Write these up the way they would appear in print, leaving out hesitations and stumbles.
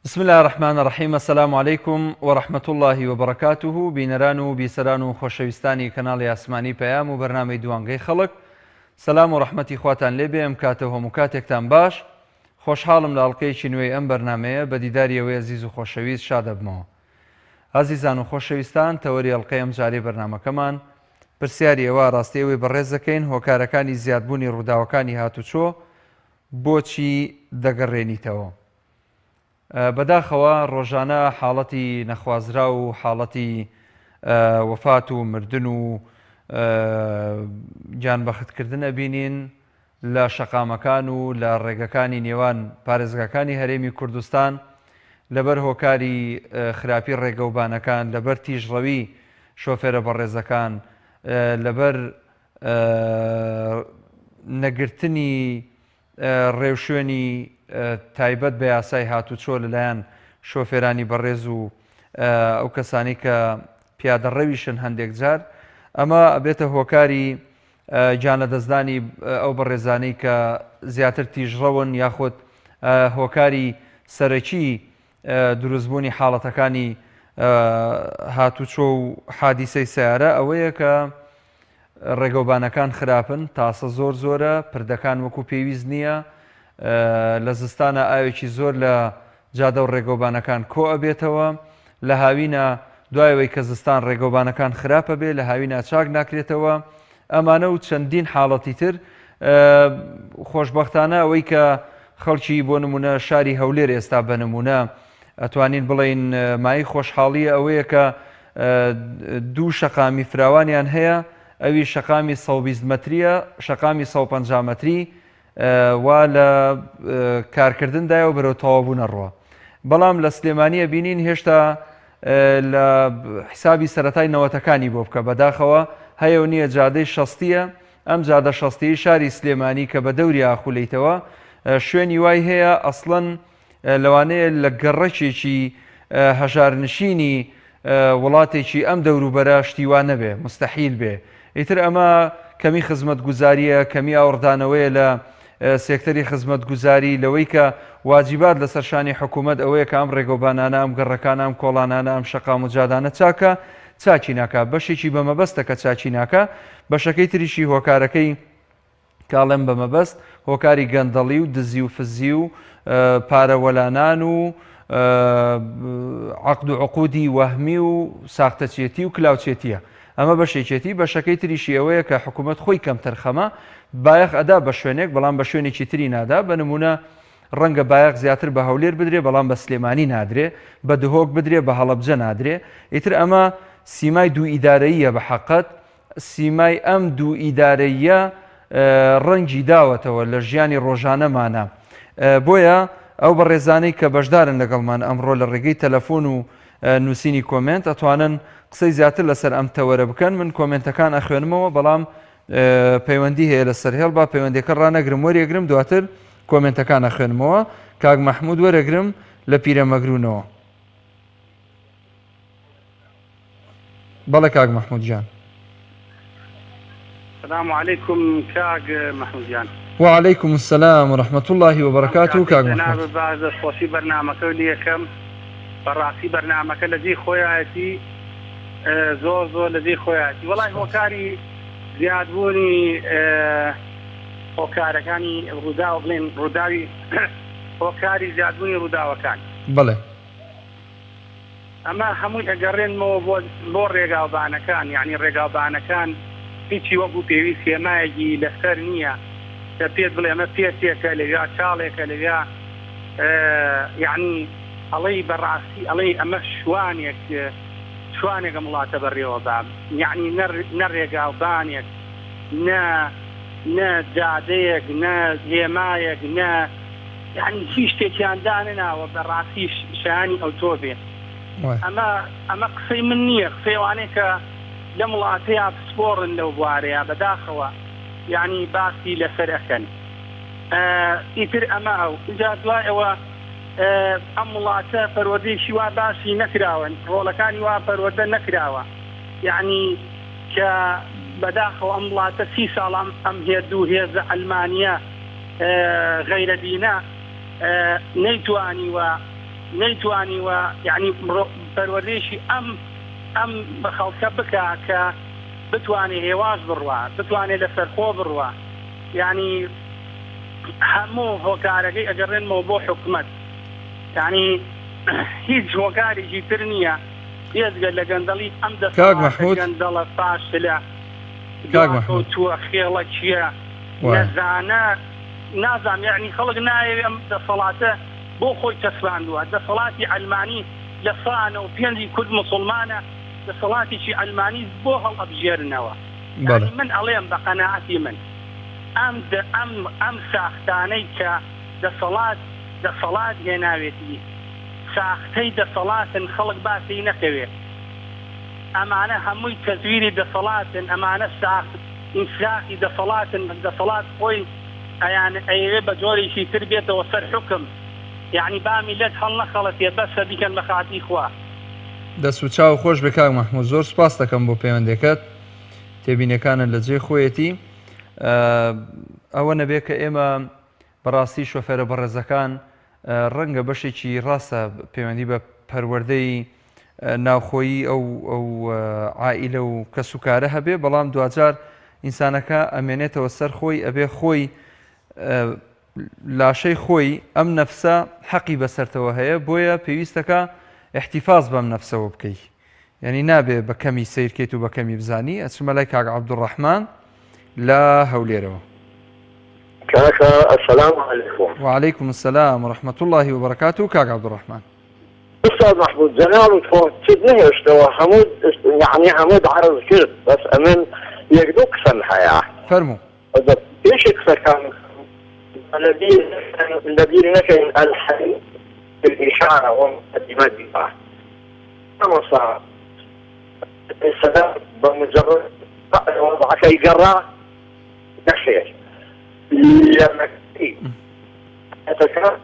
بسم الله الرحمن الرحیم. السلام علیکم ورحمة الله وبرکاته. بینەران و بیسەران و خۆشەویستانی کەناڵی ئاسمانی پەیام و بەرنامەی دوانگەی خەڵک، سەلام و ڕەحمەتی خواتان لێبێ. ئەم کاتە هەموو کاتێکتان باش. خۆشحاڵم لە ئەڵقەیەکی نوێی ئەم بەرنامەیە بە دیداری ئەوەی عزیز و خۆشەویست شاد دەبمەوە. عزیزان و خۆشەویستان، تەوەری ئەڵقەی ئەم جارەی بەرنامەکەمان پرسیاری ئەوە ڕاستی ئەوەی بەڕێز دەکەین هۆکارەکانی زیادبوونی ڕووداوەکانی هاتوچۆ بۆچی دەگەڕێنیتەوە. بەداخەوە ڕۆژانە حاڵەتی نەخوازرا و حاڵەتی وەفات و مردن و گیانبەختکردن ئەبینین لە شەقامەکان و لە ڕێگەکانی نێوان پارێزگاکانی هەرێمی کوردستان لەبەر هۆکاری خراپی ڕێگەوبانەکان، لەبەر تیژڕەوی شۆفێرە بەڕێزەکان، لەبەر نەگرتنی ڕێوشوێنی تایبەت بە یاسای هاتوچۆ لەلایەن شۆفێرانی بەڕێز و ئەو کەسانی کە پیادەڕەویشن هەندێک جار. ئەمە ئەبێتە هۆکاری گیانەدەستدانی ئەو بەڕێزانەی کە زیاتر تیژڕەون، یاخود هۆکاری سەرەکی دروستبوونی حاڵەتەکانی هاتوچۆ و حادیسەی سیارە ئەوەیە کە ڕێگەوبانەکان خراپن، تاسە زۆر زۆرە، پردەکان وەکو پێویست نییە، لە زستانە ئاوێکی زۆر لە جادە و ڕێگەوبانەکان کۆ ئەبێتەوە، لە هاوینە دوایەوەی کە زستان ڕێگەوبانەکان خراپە بێ لە هاوینە چاک ناکرێتەوە. ئەمانە و چەندین حاڵەتی تر. خۆشبەختانە ئەوەی کە خەڵکی بۆ نمونە شاری هەولێر ئێستا بە نمونە ئەتوانین بڵین مای خۆشحاڵیە ئەوەیە کە دوو شەقامی فراوانیان هەیە، ئەوی شەقامی 120 مەتریە، شەقامی 150 مەتری وا لە کارکردندایە و بەرەو تەواوبوون ئەڕۆە. بەڵام لە سلێمانیە بینین هێشتا لە حسابی سەرەتای نەوەتەکانی بۆ بکە. بەداخەوە هەیە و نییە جادەی شەستیە، ئەم جادە شەستیی شاری سلێمانی کە بە دەوری ئاخولەیتەوە شوێنی وای هەیە ئەسڵەن لەوانەیە لە گەڕەکێکی هەژارنشینی وڵاتێکی ئەم دەوروبەرە شتیوان نەبێ، مستەحیل بێ. ئیتر ئەمە کەمی خزمەت گوزاریە، کەمی ئاوردانەوەیە لە سێکتەری خزمەت گوزاری، لەوەی کە واجیبات لە سەرشانی حکوومەت ئەوەیە کە ئەم ڕێگەوبانانە، ئەم گەڕەکانە، ئەم کۆڵانانە، ئەم شەقام و جادانە چاکە چاچی ناکە. بەشێکی بەمەبەستە کە چاچی ناکە. بەشەکەی تریشی هۆکارەکەی کاڵێم بەمەبەست هۆکاری گەندەڵی و دزی و فزی و پارەوەلانان و عەقد و عقودی وەهمی و ساختەچێتی و کلااوچێتیە. ئەمە بەشێکێتی. بەشەکەی تریشی ئەوەیە کە حکوومەت خۆی کەم تەرخەمە بایەخ ئەدا بە شوێنێک، بەڵام بە شوێنێکی تری نادا. بە نمونە ڕەنگە بایەخ زیاتر بە هەولێر بدرێ، بەڵام بە سلێمانی نادرێ، بە دهۆک بدرێ، بە هەڵەبجە نادرێ. ئیتر ئەمە سیمای دوو ئیدارەییە. بە حەقەت سیمای ئەم دوو ئیدارەیە ڕەنگی داوەتەوە لە ژیانی ڕۆژانەمانە. بۆیە ئەو بەڕێزانەی کە بەشدارن لەگەڵمان ئەمڕۆ لە ڕێگەی تەلەفۆن و نووسینی کۆمنت ئەتوانن قسەی زیاتر لەسەر ئەم تەوەرە بکەن. من کۆمنتەکان ئەخوێنمەوە، بەڵام پەیوەندی هەیە لەسەر هێڵ با پەیوەندەکە ڕانەگرم وەرێگرم، دواتر کۆمنتەکان ئەخوێنمەوە. کاک مەحموود وەرەگرم لە پیرەمەگرونەوە. بەڵێ کاک مەحموود جان. السلام عليكم كاك محمود جان. وعليكم السلام ورحمة الله وبركاته. كاك محمود بعد صوتي برنامجك اللي كم براسي برنامجك الذي خوياتي زوزو الذي خوياتي والله هو كاري زيادوني هو كاري كاني روداو بلين روداوي هو كاري زيادوني روداو كان بله اما همون اجرين مو بور ريغاو بانا كان يعني ريغاو بانا كان هیچی وەکو پێویست هێمایەکی لەسەر نییە کە پێت بڵێ ئەمە پێچێکە لەویا چاڵێکە لەویا یعنی ئەڵەی بەڕاستی ئەڵەی ئەمە شوانێکە وڵاتە بەڕێوە بام، یعنی نە ڕێگاوبانێک، نە جادەیەک، نە هێمایەک، نە یعنی هیچ شتێکیان دانناوە بەڕاستی شایانی ئەوتۆ بێت. ئەمە قسەی من نییە، قسەیوانەیە کە لە وڵاتەیە پسپۆڕن لەو بوارەیە بەداخەوە، یعنی باسی لەسەر ئەکەن. ئیتر ئەمە ئەو جا دوایەوە ئەم وڵاتە پەروەردەیەکی وا باسی نەکراون، ڕۆڵەکانی وا پەروەردە نەکراوە، یعنی کە بەداخەوە ئەم وڵاتە 30 ساڵ ئەم هێردوو هێزە ئەلمانیا غەیرەدینە نەیتوانی و نەیتوانی و یعنی پەروەردەیەشی ئەم بە خەڵکە بکە کە بتوانێت هێواش بڕوە، بتوانێت لەسەرخۆ بڕوە، یعنی هەموو هۆکارەکەی ئەگەڕێنمەوە بۆ حکومەت، یعنی هیچ هۆکارێکی تر نییە بێزگە لە گەندەڵی ئەم گەندەڵە پاشتلە کەوتووە خێڵە چییە نەزانە نازام، یعنی خەڵک نایەوێ ئەم دەسەڵاتە بۆ خۆی چەسباندووە. دەسەڵاتی ئەلمانی لە سانە و پێنجی کورد مسلمانە، دەسەڵاتێکی ئەلمانی بۆ هەڵئەبژێرنەوە. من ئەڵێم بە قەناعەتی من ئەم ساختانەی کە دەسەڵات هێناوێتی ساختەی دەسەڵاتن خەڵک باسی نەکەوێت، ئەمانە هەمووی تەزویری دەسەڵاتن، ئەمانە ئینساخی دەسەڵات خۆی ئەیەوێ بە جۆرێکی تر بێتەوە سەر حکم، یعنی با میلەت هەڵ نەخەڵەتێ بەسە بیکەن بە خاتی خوا. دەست و چاو خۆش بێ کاک مەحموود، زۆر سپاس دەکەم بۆ پەیوەندەکەت، تێبینەکانت لە جێ خۆیەتی. ئەوە نەبێت کە ئێمە بەڕاستی شۆفێرە بەڕێزەکان ڕەنگە بەشێکی ڕاستە پەیوەندی بە پەروەردەی ناوخۆیی ئەو عائیلە و کەس و کارە هەبێ، بەڵام دوجار ئینسانەکە ئەمێنێتەوە سەر خۆی، ئەبێ خۆی لاشەی خۆی ئەم نەفسە حەقی بەسەرتەوە هەیە، بۆیە پێویستەکە احتیفاز بەم نەفسەوە بکەیت، یعنی نابێ بە کەمی سیرکەیت و بە کەمی بزانی. ئەچمە لای کاک عەبدوڕەحمان لە هەولێرەوە. كاكا السلام عليكم. وعليكم السلام ورحمة الله وبركاته. كاك عبد الرحمن. أستاذ محمود جناب تفوتني اشتوى حمود، يعني حمود عرض كذب بس أمن يقدوك سمحة فرموا. ايش كان الذي نكن الحديث بالإشارة ومقدمات الدفاع كما صار السلام بمجرد وضع شيء جراء نفسه لما كتير أتكلم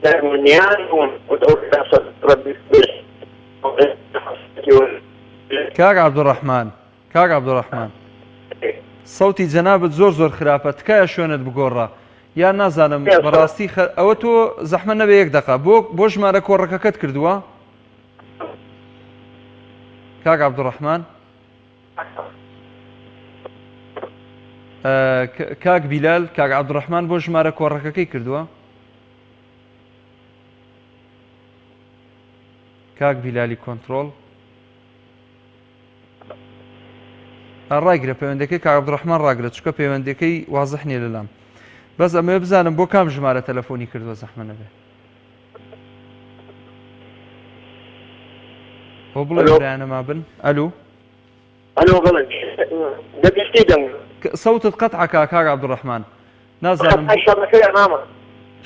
دائما ودور الناس ربي كاك عبد الرحمن صوتي جنابت زۆر خراپە، تکایە شوێنت بگۆڕە یان نازانم بەڕاستی ئەوە تۆ زەحمە نەبێ یەک دقە بۆ ژمارە کۆڕەکەکەت کردووە کاک عەبدوڕەحمان؟ کاک بیلال، کاک عەبدوڕەحمان بۆ ژمارە کۆڕەکەکەی کردووە؟ کاک بیلالی کۆنتڕۆڵ ڕاگرە پەیوەندەکەی کاک عەبدوڕەحمان ڕاگرە، چونکە پەیوەندەکەی وازح نییە لەلام. بەس ئەمە بزانم بۆ کام ژمارە تەلەفۆنی کردووە زەحمە نەبێ. بۆ بڵێ برایانەما بن. ئەلو بڵێ سەوتت قەتعە کاک عەبدوڕەحمان، نازانم الشبكة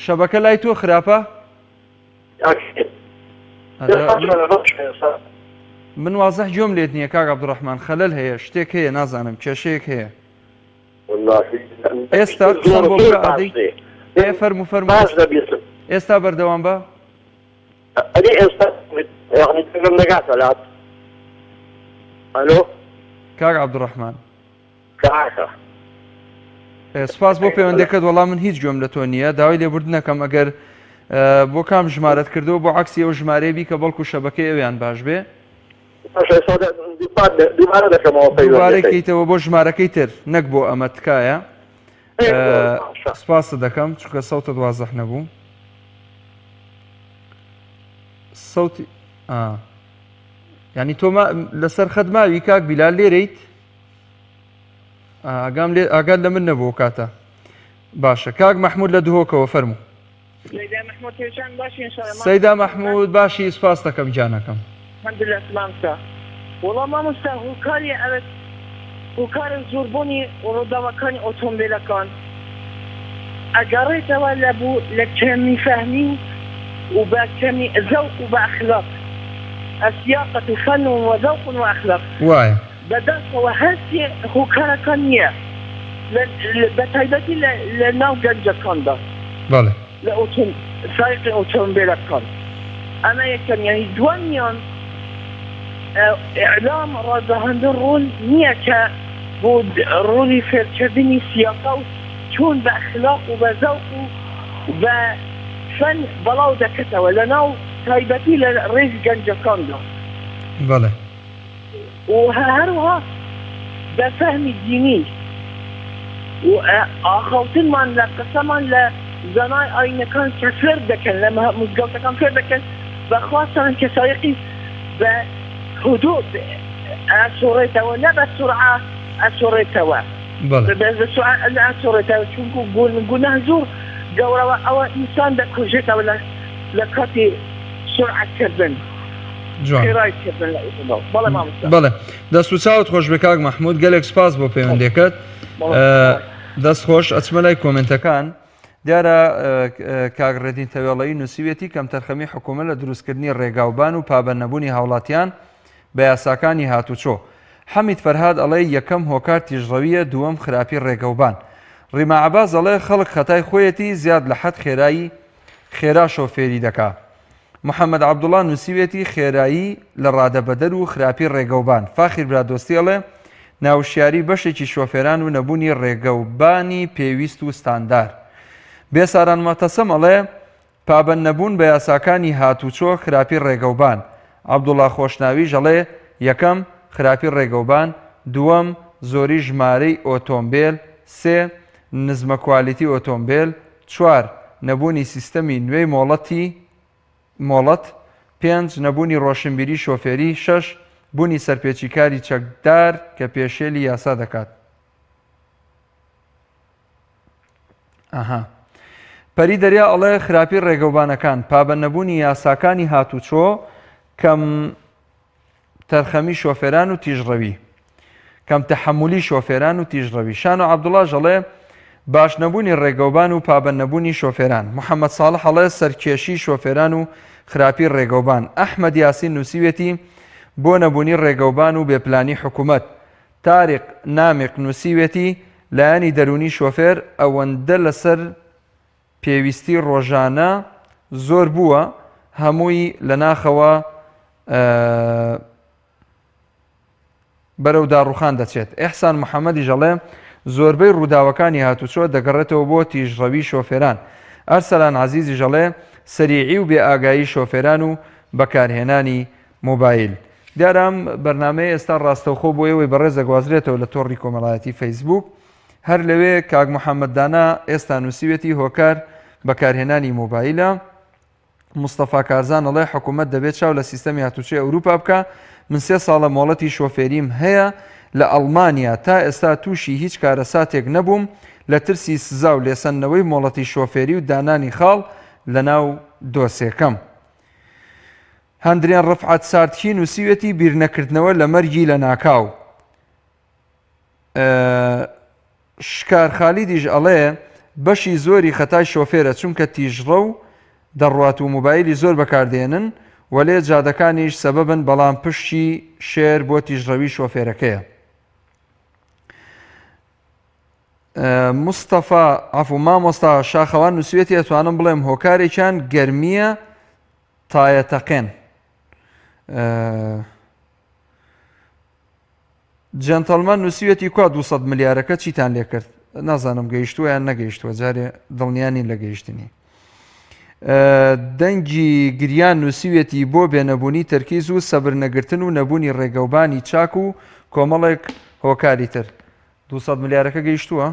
شەبەکە لای تۆ خراپە؟ من وازح جۆم لێت نییە کاک عەبدوڕەحمان، خەلەل هەیە، شتێک هەیە، نازانم کێشەیەک هەیە. ئێستا قسەم بۆ بکە ئادەی؟ فەرموو ئێستا بەردەوام بە؟ کاک عەبدوڕەحمان سپاس بۆ پەیوەندەکەت، وەڵام من هیچ گوێم لە تۆ نییە، داوای لێبوردنەکەم ئەگەر بۆ کام ژمارەت کردەوە بۆ عەکسی ئەو ژمارەیە بی کە بەڵکو شەبەکەی ئەویان باش بێ، دووبارەکەیتەوە بۆ ژمارەکەی تر، نەک بۆ ئەمە تکایە. سپاست دەکەم چونکە سەوتت وازەح نەبوو. سەوتی ینی تۆ لەسەر خەت ماوی کاک بیلال لێرەیت؟ ئاگات لە من نەبوو کاتە. باشە کاک مەحموود لە دهۆکەوە فەرموو. سەیدا مەحموود باشی، سپاس دەکەم جانەکەم. الحمدلله سلامتە. وەڵام مامۆستا هۆکاری ئەوێت هۆکارە زۆربوونی ڕۆداوەکانی ئۆتۆمبیلەکان ئەگەڕێتەوە لە کەمی فەهمی و بە کەمی زەوق و بە ئەخلاق، ئەسیاقەت فەن و زەوق و ئەخلاق وایە بەدەستەوە هەستی هۆکارەکان نییە، بە تایبەتی لە ناو گەنجەکاندا بەڵێ لە سایقی ئۆتۆمبیلەکان. ئەمە یەکەم. یعنی دووەمیان ئیعلام ڕازەهاندن ڕۆل نییە کە بۆ ڕۆلی فێرکردنی سیاقە و چۆن بە ئەخلاق و بە زەوق و بە فەن بەڵاو دەکەتەوە لە ناو تایبەتی لە ڕێز گەنجەکاندا بەڵێ و هەروها بەفەهمی دینی و ئاخەوتنمان لە قسەمان لە زانای ئاینەکان کە فێر دەکەن لە مزگەوتەکان فێر دەکەن بەخواستان کە سایقی بە حدود ئەسوڕێتەوە نە بە سورعە ئەسوڕێتەوە بە سورعە ئەسوڕێتەوە چونکو گوناه زۆر گەورەوە ئەوە ئینسان دەکوژێتەوە لە کاتی سورعەتکردن خێرایکردن لە ئیسڵام. بەڵێ مامۆستا بەڵێ دەست و چاوت خۆش بێ کاک مەحموود گەلێک سپاس بۆ پەیوەندیەکەت دەست خۆش ئەچمە لای کۆمنتەکان دیارە کاگڕێدین تەوێڵەیی نووسیوێتی کەم تەرخەمی حکوومەت لە دروستکردنی ڕێگاوبان و پابەندنەبوونی هاوڵاتیان بە یاساکانی هاتوچۆ. حەمید فەرهاد ئەڵێ یەکەم هۆکار تیژڕەویە دووەم خراپی ڕێگەوبان. ڕیما عەباس ئەڵێ خەڵک خەتای خۆیەتی زیاد لە حەد خێرا شۆفێری دەکا. محەممەد عەبدوڵڵا نووسیوێتی خێرایی لە ڕادەبەدەر و خراپی ڕێگەوبان. فاخیر برادۆستی ئەڵێ ناوشیاری بەشێکی شۆفێران و نەبوونی ڕێگەوبانی پێویست و ستاندار. بێساران مەتەسەم ئەڵێ پابەندنەبوون بە یاساکانی هاتوچۆ خراپی ڕێگەوبان. عەبدوڵڵا خۆشناوی ژەڵێ یەکەم خراپی ڕێگەوبان، دووەم زۆری ژمارەی ئۆتۆمبیل، سێ نزمە کوالیتی ئۆتۆمبیل، چوار نەبوونی سیستەمی نوێی مۆڵەت، پێنج نەبوونی ڕۆشنبیری شۆفێری، شەش بوونی سەرپێچی کاری چەکدار کە پێشێلی یاسا دەکات. پەری دەریا ئەڵێ خراپی ڕێگەوبانەکان پابەندنەبوونی یاساکانی هاتوچۆ کەم تەرخەمی شۆفێران و تیژڕەوی کەم تەحەمولی شۆفێران و تیژڕەوی. شان و عەبدوڵڵا ژەڵێ باش نەبوونی ڕێگەوبان و پابەندنەبوونی شۆفێران. محەممەد ساڵح ئەڵێ سەرکێشی شۆفێران و خراپی ڕێگەوبان. ئەحمەد یاسین نووسیوێتی بۆ نەبوونی ڕێگەوبان و بێپلانی حکوومەت. تاریق نامێق نووسیوێتی لایەنی دەرونی شۆفێر ئەوەندە لەسەر پێویستی ڕۆژانە زۆر بووە هەمووی لە ناخەوە بەرەو داڕوخان دەچێت. ئێحسان محەممەدی ژەڵێ زۆربەی ڕووداوەکانی هاتوچۆ دەگەڕێتەوە بۆ تیژڕەوی شۆفێران. ئەرسەلان عەزیزی ژەڵێ سەریعی و بێ ئاگایی شۆفێران و بەکارهێنانی مۆبایل. دیارام بەرنامەیە ئێستا ڕاستەوخۆ بۆ ئێوەی بەڕێز دەگوازرێتەوە لە تۆڕی کۆمەڵایەتی فەیسبوک. هەر لەوێ کاک محەممەد دانا ئێستا نووسیوێتی هۆکار بەکارهێنانی مۆبایلە. مستەفا کارزان ئەڵێ حکوومەت دەبێت چاو لە سیستەمی هاتوچۆی ئەوروپا بکە. من 3 ساڵە مۆڵەتی شۆفێریم هەیە لە ئەڵمانیا تا ئێستا تووشی هیچ کارەساتێک نەبووم لە ترسی سزا و لێسەندنەوەی مۆڵەتی شۆفێری و دانانی خاڵ لە ناو دۆسێکەم. هەندریان ڕفعەت ساردکی نووسیوێتی بیرنەکردنەوە لە مەرگی لە ناکاو. شکار خالیدیش ئەڵێ بەشی زۆری خەتای شۆفێرە چونکە تیژڕە و دەڕوات و مۆبایلی زۆر بەکاردێنن وەلێ جادەکانیش سەبەبن بەڵام پشتی شێر بۆ تیژڕەوی شۆفێرەکەیە. مستەفا عەفو مامۆستا شاخەوان نووسیوێتی ئەتوانم بڵێم هۆکارێکیان گەرمیە تایەتەقێن. جەنتەڵمەن نووسیوێتی کوا 200 ملیارەکە چیتان لێ کرد؟ نازانم گەیشتووە یان نەگەیشتووە، جارێ دڵنیانی لە گەیشتنی. دەنگی گریان نووسیوێتی بۆ بێنەبوونی تەرکیز و سەبر نەگرتن و نەبوونی ڕێگەوبانی چاک و کۆمەڵێک هۆکاری تر. 200 ملیارەکە گەیشتووە؟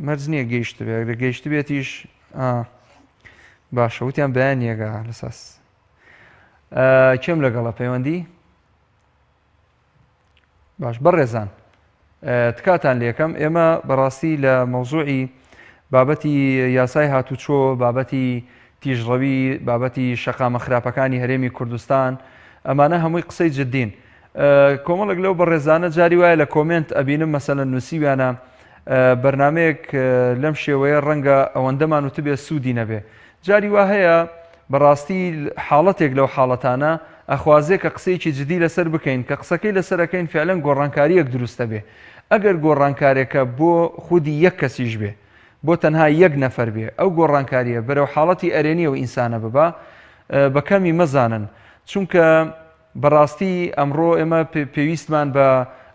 مەرج نییە گەیشتبێت، لە گەیشت بێتیش باشە وتیان بەیان نیەگە لەساس. کێم لەگەڵە پەیوەندی؟ باش بەڕێزان تکاتان لێکەم ئێمە بەڕاستی لە مەوزوعی بابەتی یاسای هاتوچۆ، بابەتی تیژڕەوی، بابەتی شەقامە خراپەکانی هەرێمی کوردستان ئەمانە هەمووی قسەی جددین. کۆمەڵێک لەو بەڕێزانە جاری وایە لە کۆمنت ئەبینم مەسەلەن نووسیویانە بەرنمەیەک لەم شێوەیە ڕەنگە ئەوەندەمان وتبێ سوودی نەبێ. جاری وا هەیە بەڕاستی حاڵەتێک لەو حاڵەتانە ئەخوازێ کە قسەیەکی جددی لەسەر بکەین کە قسەکەی لەسەرەکەین فعلەن گۆڕانکاریەک دروستە بێ. ئەگەر گۆڕانکارێکە بۆ خودی یەک کەسیش بێ، بۆ تەنها یەک نەفەر بێ، ئەو گۆڕانکاریە بەرەو حاڵەتی ئەرێنی و ئینسانە ببا بەکەمی مەزانن. چونکە بەڕاستی ئەمڕۆ ئێمە پێویستمان بە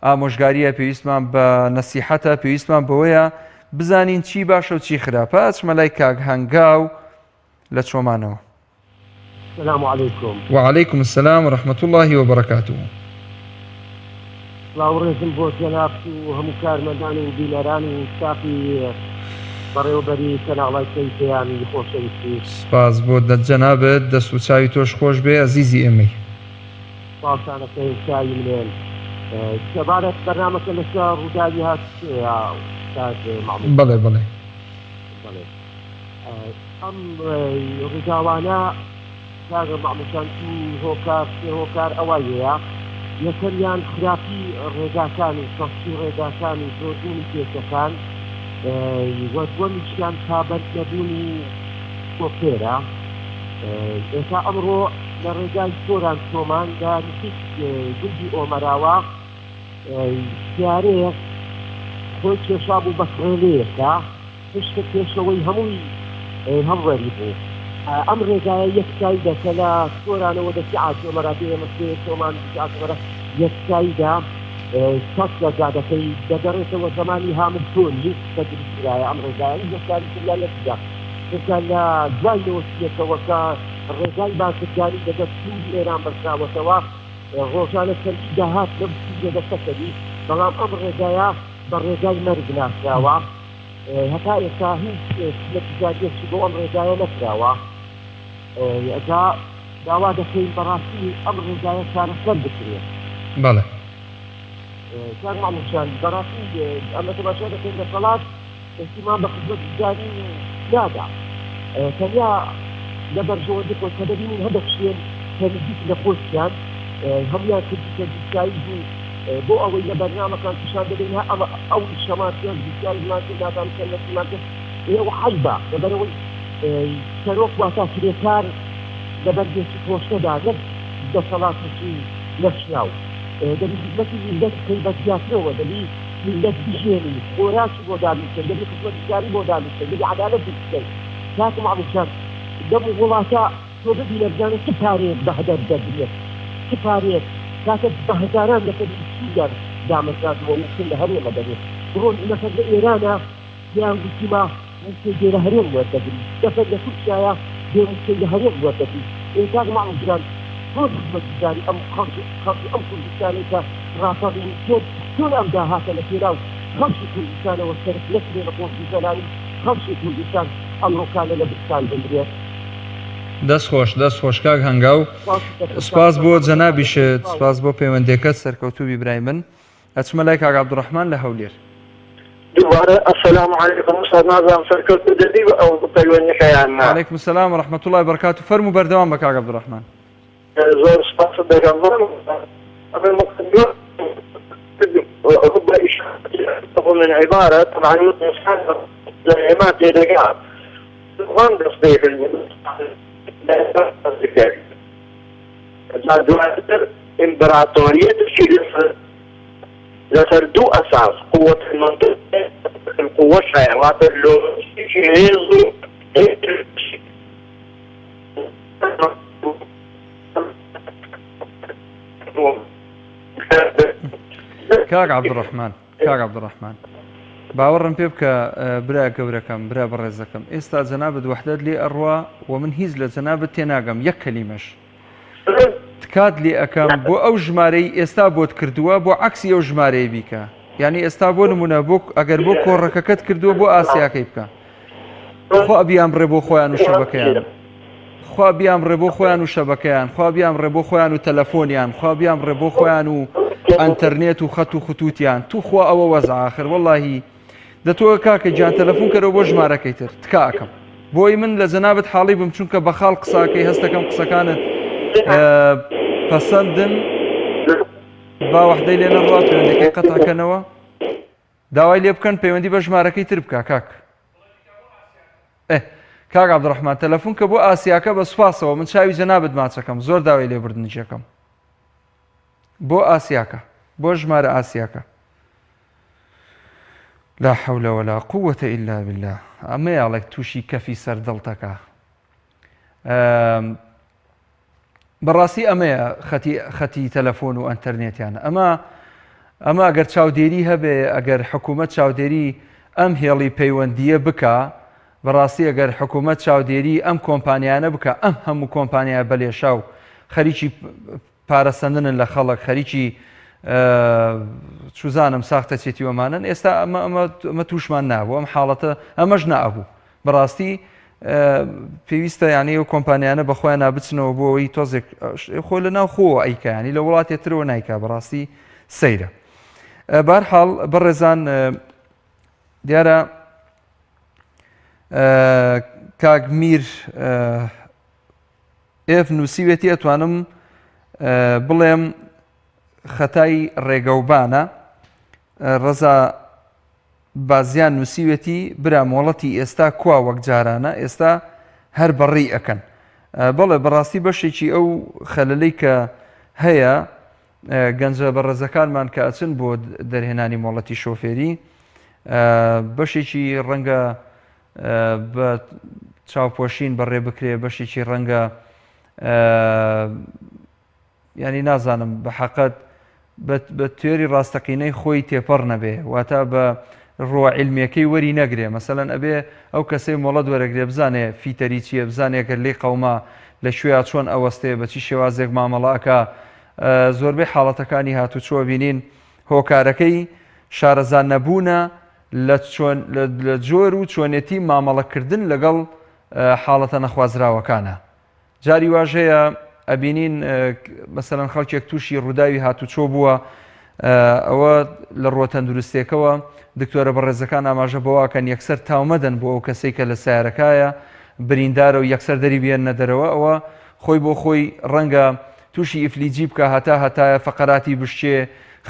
ئامۆژگاریە، پێویستمان بە نەسیحەتە، پێویستمان بەوەیە بزانین چی باشە و چی خراپە. ئەچمە لای کاک هەنگاو لە چۆمانەوە. السلام عليكم. وعليكم السلام ورحمة الله وبركاته. ڕێزم بۆ جەناب و هەموو کارمەندان و بینەران و ستافی بەڕێوەبەری کەناڵای پەیانی خۆشەویستی. سپاس بۆ جەنابەت، دەست و چاوی تۆش خۆش بێ ئەزیزی ئێمەی. سپاسانەکەی چاوی منێن. سەبارەت بەرنامەکە لەسەر ڕووداوی هات بەڵێ بڵێ. ئەم ڕێگاوانە کاگە مەحموودجان و هۆکار ئەوەیە یەکەمیان خراپی ڕێگاکان و سەختی ڕێگاکان و زۆربوونی کێسەکان وەدوەمیشیان کابەت نەبوونی کۆپێرە. ئێستا ئەمڕۆ لە ڕێگای سۆران تۆماندا نزیک گوندی ئۆمەراوە دیارەیەک خۆی کێشا بوو بە فرێلەیەکە پشتە پێشەوەی هەمووی هەڵوەری بوو. ئەم ڕێگایە یەکسایی دەکە لە سۆرانەوە دەستی ئاجۆمەرا بێمەسێ تۆمان ئاجۆمەرە یەکساییدا سەد لە زادەکەی دەگەڕێتەوە زەمانی هامستۆنی کە دروستکرایە ئەم ڕێگایە یەکساری کردیان لەسیدا کە لە دوای نەوەسیەکەوە کە ڕێگای بازرگانی دەگەت سوودی ئێران بەرچاوەتەوە ڕۆژانە سەرکی داهات لەم سوودە دەستەکەوی، بەڵام ئەم ڕێگایە بە ڕێگای مەرگ ناسراوە. هەتا ئێستا هیچ نەتیجایەکی بۆ ئەم ڕێگایە نەکراوە. ئەجا داوا دەکەین بەڕاستی ئەم ڕێگایە چارەسەر بکرێت. بەڵێ کاک مەحموودجان بەڕاستی ئەمە تەماشا دەکەین لە سەڵات ئێستیمان بە خزمەت جاری نادا، تەنیا لەبەر ژەوەندەکەوە کە دەبینین هەندێک شوێن کە نزیک لە خۆشیان هەمویان کردی کە دیسایی بوو بۆ ئەوەی لە بەرنامەکان پیشان دەبین ئەمە ئەو شەماتیان دیساییمان کرد نادام کە نەسیمان کرد ئێوە حەیبە لەبەرەوەی سەرۆک واتە فرێکار لەبەر دێکی خۆشەدا نەک دەسەڵاتێکی نەشناو دەبی خزمەتی میلەت بکەی بە سیاسەوە، دەبی میلەت بژێنی خۆراکی بۆ دابیکەن، دەبی خزمەتگوزاری بۆ دابیکەن، دەبی عەدالەت بکەن. کاک مەحموودجان دەبوو وڵاتە تۆ ببینە بزانێت چ پارەیەک بەهدەر دەبرێت، چ پارەیەک کاتە بە هەزاران دەکەوی سوودار دامەزرادەوە وکن لە هەرێمە دەبێت بڕۆن لەسەر لە ئێرانە پێیان گوتیما وکەی دێ لە هەرێم وەردەگری، دەفەر لە تورکیایە دێ وکەی لە هەرێم وەردەگری. کاک مەحموودجان زۆر خزمەتگوزاری ئەم خەڵکی ئەم کوردستانی کە ڕاپەڕین چۆن ئەم داهاتە لە پێراو خەڵکی کوردستانەوە سەرک نەکرێ لە خۆشی زەلانی خەڵکی کوردستان ئەمڕۆکانە لە برستان بندرێت. دەست خۆش کاک هەنگاو، سپاس بۆ جەنابیشت، سپاس بۆ پەیوەندیەکەت سەرکەوتووی برای من. ئەچمە لای کاک عەبدوڕەحمان لە هەولێر. دوباره السلام عليكم استاذ نازم سركوت بدي او پەیوەندیەکەیان. وعليكم السلام ورحمة الله وبركاته. فەرموو بەردەوام بە کاک عەبدوڕەحمان. زۆر سپاس دەکەم. رب إشارة من عبارة طبعا الإنسان العماد لدقاء وان تصديق المنطقة إمبراطورية الشيء لسردو أساس قوة المنطقة القوة الشيوات اللوزي کاک عەبدوڕەحمان باوەڕم پێ بکە برا گەورەکەم، برا بەڕێزەکەم، ئێستا جەنابەت وەحدەت لێ ئەڕوا و من هیچ لە جەنابەت تێناگەم یەک کەلیمەش تکات لێ ئەەکەم بۆ ئەو ژمارەی ئێستا بۆت کردووە بۆ عەکسی ئەو ژمارەیە بیکە. یعنی ئێستا بۆ نمونە ئەگەر بۆ کۆڕەکەکەت کردووە بۆ ئاسیاکەی بکە، خوا بیان ڕێ بۆ خۆیان و شەبەکەیان، خوا بیان ڕێ بۆ خۆیان و شەبەکەیان، خوا بیان ڕێ بۆ خۆیان و تەلەفۆنیان، خوا بیان ڕێ بۆ خۆیان و ئەنتەرنێت و خەت و خوتوتیان. توخوا ئەوە وەزع ئاخر وەڵڵاهی دەتۆ کاکە گیان تەلەفۆن کەرەوە بۆ ژمارەکەی تر تکاکەم بۆی من لە جەنابەت حاڵی بم چونکە بە خاڵ قساکەی هەستەکەم قسەکانت پەسەندن با وەحدەی لێ نەڕوا پەیوەندیەکەی قەتعکەنەوە داوای لێ بکەن پەیوەندی بە ژمارەکەی تر بکە کاک. کاک عەبدوڕەحمان تەلەفۆن کە بۆ ئاسیاکە بە سوپاسەوە من چاوی جەنابەت ماچەکەم زۆر داوای لێبوردنیشەکەم بۆ ئاسیاکە بۆ ژمارە ئاسیاکە. لا حول ولا قوة إلا بالله. ئەمەیاڵێک تووشی کەفی سەردڵتەکە. بەڕاستی ئەمەیە خەتی تەلەفۆن و ئەنتەرنێتیانە. ئەمە ئەگەر چاودێری هەبێ، ئەگەر حکوومەت چاودێری ئەم هێڵی پەیوەندیە بکە، بەڕاستی ئەگەر حکوومەت چاودێری ئەم کۆمپانیانە بکە ئەم هەموو کۆمپانیا بەلێشا و خەریکی پارەسەندنن لە خەڵک خەریکی چوزانم ساختە چێتی وەمانن ئێستا ئەمە تووشمان نابوو ئەم حاڵەتە ئەمەش نابوو بەڕاستی پێویستە یانی ئەو کۆمپانیانە بەخۆیان نابچنەوە بۆ ئەوەی تۆزێک خۆ لە ناو خۆ ئەیکانی لە وڵاتێترەوە نایکا بەڕاستی سەیرە بەرحاڵ بەڕێزان دیارە کاگمیر ئێف نووسیوێتی ئەتوانم بڵێم خەتای ڕێگەوبانە ڕەزا بازیان نووسیوێتی برا مۆڵەتی ئێستا کوا وەک جارانە ئێستا هەر بەڕێی ئەکەن بەڵێ بەڕاستی بەشێکی ئەو خەلەلەی کە هەیە گەنجە بەڕێزەکانمان کە ئەچن بۆ دەرهێنانی مۆڵەتی شۆفێری بەشێکی ڕەنگە بە چاوپۆشین بەڕێ بکرێ بەشێکی ڕەنگە ینی نازانم بە حەقەت بە توێری ڕاستەقینەی خۆی تێپەڕ نەبێ واتە بە ڕۆ عیلمیەکەی وەری نەگرێ مەسەلەن ئەبێ ئەو کەسەی مۆڵەت وەرەگرێ بزانێ فیتەری چییە بزانێکە لێ قەوما لە شوێ چۆن ئەوەستێ بەچی شێوازێک مامەڵاکە زۆربەی حاڵەتەکانی هاتوچۆ بینین هۆکارەکەی شارەزان نەبوونە لە جۆر و چۆنێتی مامەڵەکردن لەگەڵ حاڵەتە نەخوازراوەکانە جاری واژەیە ئەبینین مەسەلەن خەڵکێک تووشی ڕووداوی هاتوچۆ بووە ئەوە لە ڕۆ تەندروستێکەوە دکتۆرە بەڕێزەکان ئاماژە بەواکەن یەکسەر تاومەدەن بۆ ئەو کەسەی کە لە سیارەکایە بریندارە و یەکسەر دەری بێننە دەرەوە ئەوە خۆی بۆ خۆی ڕەنگە تووشی ئیفلیجی بکە هەتایە فەقەراتی بشتێ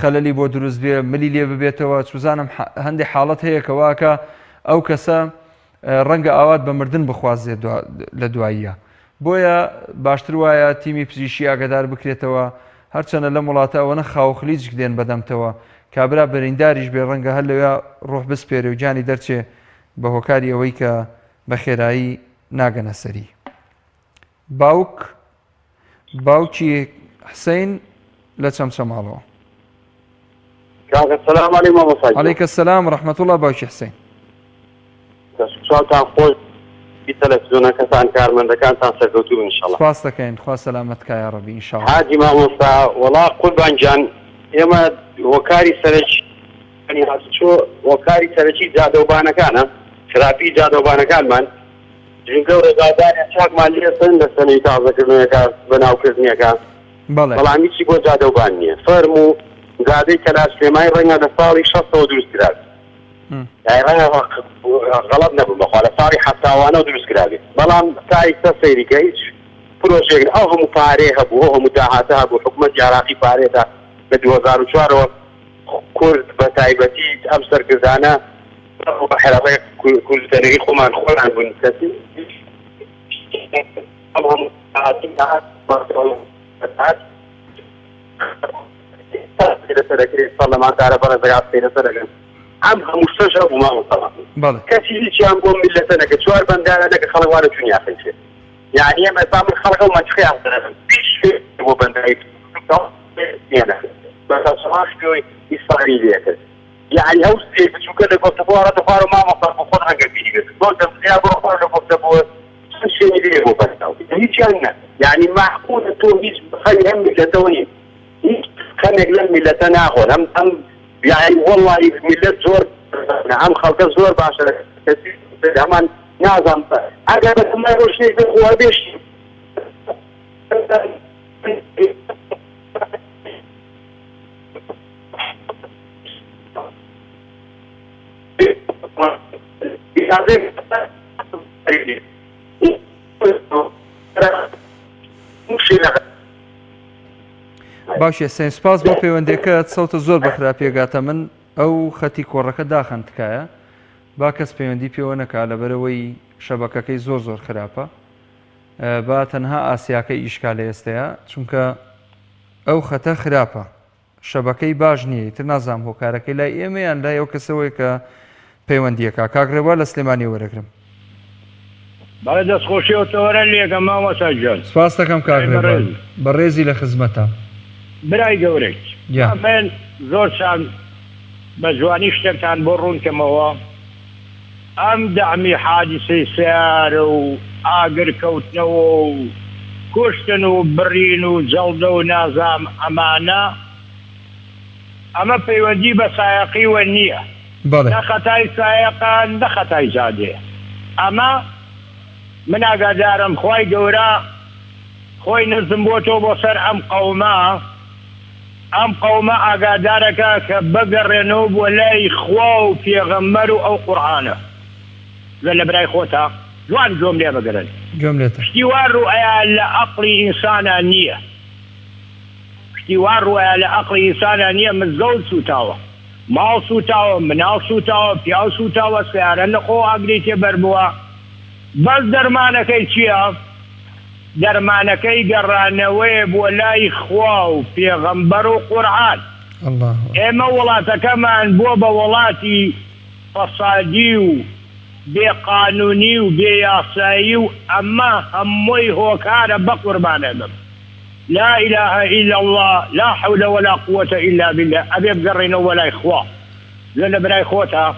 خەلەلی بۆ دروست بێ ملی لێ ببێتەوە چوزانم هەندێک حاڵەت هەیە کەواکە ئەو کەسە ڕەنگە ئاوات بە مردن بخوازێ لە دواییە بۆیە باشتر وایە تیمی پزیشکی ئاگادار بکرێتەوە هەرچەنە لە وڵاتەوە نەخاوخلیجک دێن بەدەمتەوە کابرا بەرینداریش بێ ڕەنگە هەر لەوێ ڕۆح بسپێرێ و جانی دەرچێ بە هۆکاری ئەوەی کە بە خێرایی ناگەنە سەری باوکی حسەین لە چەمچەماڵەوە السلام عليكم وصحبه عليك السلام ورحمة الله باوکی حسەین سوالتان خۆش تەلەڤیزیۆنەکەتان کارمەندەکانتان سەرکەوتوو انشاءالله سپاس دەکەین خوا سەلامەتکە یا ڕەبی انشاءالله حاجی مامۆستا وەڵا قوربانجان ئێمە وەکاری سەرەکی هاتوچۆ وەکاری سەرەکی جادەوبانەکانە خراپی جادەوبانەکانمان جونکە ڕێگادانە چاکمان لێسن لە سەنەی تازەکردنەوەیەکە بەناوکردنیەکە بەڵام هیچی بۆ جادەوبان نییە فەرم و گادەی کەلاسپێمای ڕەنگە لە ساڵی 600 دروستکرا غەڵەت نەبوو بەخوا لە ساڵی حەفتاوانە دروستکرابێت بەڵام سایکتە سەیریکە هیچ پرۆژێک ئەو هەموو پارێ هەبوو ئەو هەموو داهاتە هەبوو حکوومەتی عراقی پارێدا لە 2004ەوە کورد بە تایبەتی ئەم سەرکردانە حێڵەی کوردستانیی خۆمان خۆیان بوون کەسی ئەم هەموو لەسەرەکرێت پەرلەمانتارە بەڕێزەکات لەسەرەکەن ئەم هەموو شتەش هەبوو مامۆستا کەسی هیچیان بۆ میلەتە نەکە چوار بەندانە نەکە خەڵک وارە چوونیا خەلکێ یعنی ئێمە تا من خەڵکە و منچخیان دەرەن پیش بۆ بەندایی بەسەڵاش پێوەی ئیسرائیلە کرد یعنی ئەو سێ بچووکە لە گۆفتەبووە دەخوار و مامۆستا بۆ خۆت هەنگە بیرگرت بۆ دەمزیا بۆ خۆر لە گۆفتەبووە چەند شوێنی لێ بۆ بەستاو هیچیان نە یعنی معقولە تۆ هیچ خەمی هەم میلەتەوە نیست هیچ خەمێک لەم میلەتە ناخۆن ئەم يعني والله ملت زور عم خلق زور باشا همان نازم اگر ما روشنی به هو بيش باشە سێن سپاس بۆ پەیوەندێکە سەوتە زۆر بەخرا پێگاتە من ئەو خەتی کۆڕەکە داخەن تکایە با کەس پەیوەندی پێوە نەکا لەبەرەوەی شەبەکەکەی زۆر خراپە با تەنها ئاسیاکەی ئیشکالە ئێستەیە چونکە ئەو خەتە خراپە شەبەکەی باش نییە تر نازام هۆکارەکەی لای ئێمەیان لای ئەو کەسەوەی کە پەیوەندیەکە کاگرێوا لە سلێمانی وەرەگرم باید دەستخۆشیەوەتەوەرە لێگە مامۆستا جان سپاس دەکەم کاگرێوا بەڕێزی لە خزمەتە برای گەورەی من زۆر چند بە جوانی شتێکتان بۆ ڕوونکەمەوە ئەم دەعمی حادیسەی سیارە و ئاگرکەوتنەوە و کوشتن و بڕین و جەڵدە و نازام ئەمانە ئەمە پەیوەندی بە سایەقیوە نییە نە خەتای سایەقان نە خەتای جادەیە ئەمە من ئاگادارم خوای گەورە خۆی نزم بۆتەوە بۆ سەر ئەم قەومە ئاگادارەکە کە بگەڕێنەوە بۆ لای خوا و پێغەمبەر و ئەو قورئانە لە برای خۆتە جوان گوێم لێ بگرن پشتیوان ڕوئەیە لە عەقڵی ئینسانە نییە پشتیوان ڕوئەیە لە عەقڵی ئینسانە نییە مزگەوت سوتاوە ماڵ سوتاوە مناڵ سوتاوە پیاو سوتاوە سیارە لە خۆ ئاگری تێبەر بووە بەس دەرمانەکەی چییە دەرمانەکەی گەڕانەوەی بۆ لای خوا و پێغەمبەر و قورئان ئێمە وڵاتەکەمان بۆ بە وڵاتی فەسادی و بێقانونی و بێیاسایی و ئەمە هەمووی هۆکارە بە قوربانە بم لا إله إلا الله لا حول ولا قوة إلا بالله أبي بقرينه ولا إخوة لأن براي خوتها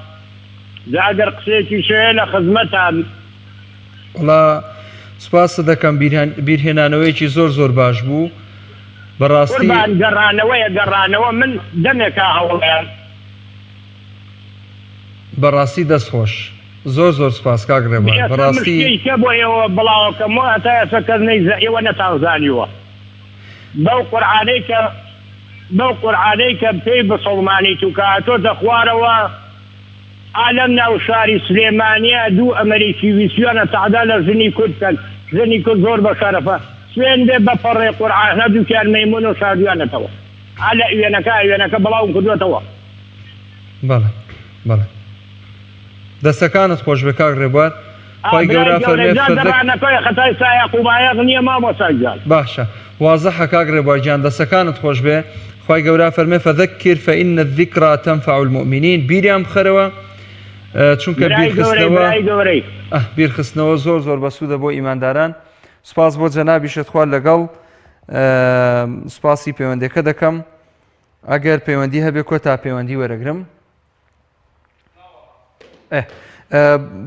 زاقر قسيتي شيئا خزمتها والله سپاس دەکەم بیرهێنانەوەیەکی زۆر باش بوو بەڕاستی گەڕانەوە من دەمێکا هەوڵیان بەڕاستی دەستخۆش زۆر سپاس کاگڕێبوار بەڕاستی کە بۆ ئێوە بڵاوەکەمەوە هەتا ئێسەکەس ئێوە نەتانزانیوە بەو قورئانەی کە پێی بسڵمانیت و کە هاتۆتە خوارەوە عالم ناو شاری سلێمانیە دوو ئەمریکی ویسیۆنە تەعدا لە ژنی کوردکەن ژنی کورد زۆر بە شەرەفە سوێن بێ بە پەڕێ قورئان هەردووکیان مەیمون و شاردویانەتەوە لە ئوێنەکە بەڵاوم کردوێتەوە بەڵێ دەستەکانت خۆش بێ کاک ڕێبوار خی گەورە فەرمێ خەتای سایەق و مایەق نییە مامۆستاگیان باشە وازەحە کاک ڕێبوارگیان دەستەکانت خۆش بێ خی گەورە فەرمێ فەذەکر فەئین الذیکرا تەنفع المؤمنین بیریان بخەرەوە چونکە بیرخستنەوە زۆر بەسوودە بۆ ئیمانداران سپاس بۆ جەنابیشت خوا لەگەڵ سپاسی پەیوەندەکە دەکەم ئەگەر پەیوەندی هەبێ کۆتا پەیوەندی وەرەگرم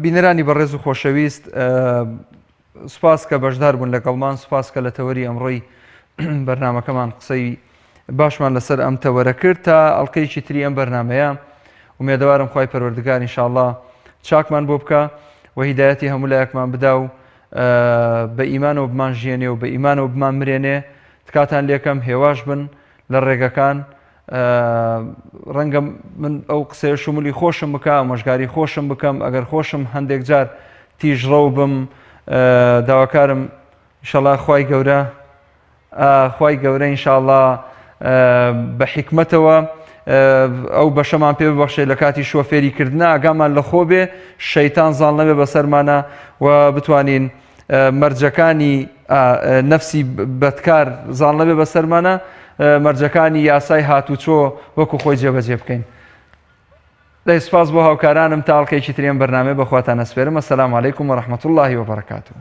بینەرانی بەڕێز و خۆشەویست سپاس کە بەشدار بوون لەگەڵمان سپاس کە لە تەوەری ئەمڕۆی بەرنامەکەمان قسەی باشمان لەسەر ئەم تەوەرە کرد تا ئەڵقەیەکی تری ئەم بەرنامەیە ومێدەوارم خوای پەروەردگار ئینشاءالله چاکمان بۆ بکە و هیدایەتی هەموو لایەکمان بدا و بە ئیمانەوە بمان ژیێنێ و بە ئیمانەوە بمان مرێنێ تکاتان لێکەم هێواش بن لە ڕێگەکان ڕەنگە من ئەو قسەیە شمولی خۆشم بکە ئامۆژگاری خۆشم بکەم ئەگەر خۆشم هەندێک جار تیژڕەو بم داواکارم ئینشاءالله خوای گەورە ئینشاءالله بە حیکمەتەوە ئەو بەشەمان پێ ببەخشێ لە کاتی شۆفێریکردنە ئاگامان لە خۆ بێ شەیتان زاڵ نەبێ بەسەرمانە و بتوانین مەرجەکانی نەفسی بەدکار زاڵ نەبێ بەسەرمانە مەرجەکانی یاسای هاتوچۆ وەکو خۆی جێبەجێ بکەین. دەی سپاس بۆ هاوکارانم تا ئەڵقەیەکی ترێن بەرنامێ بەخواتان ئەسپێرم. ئەسەلام عەلەیکوم وەڕەحمەتوڵڵاهی وەبەرەکاتوه.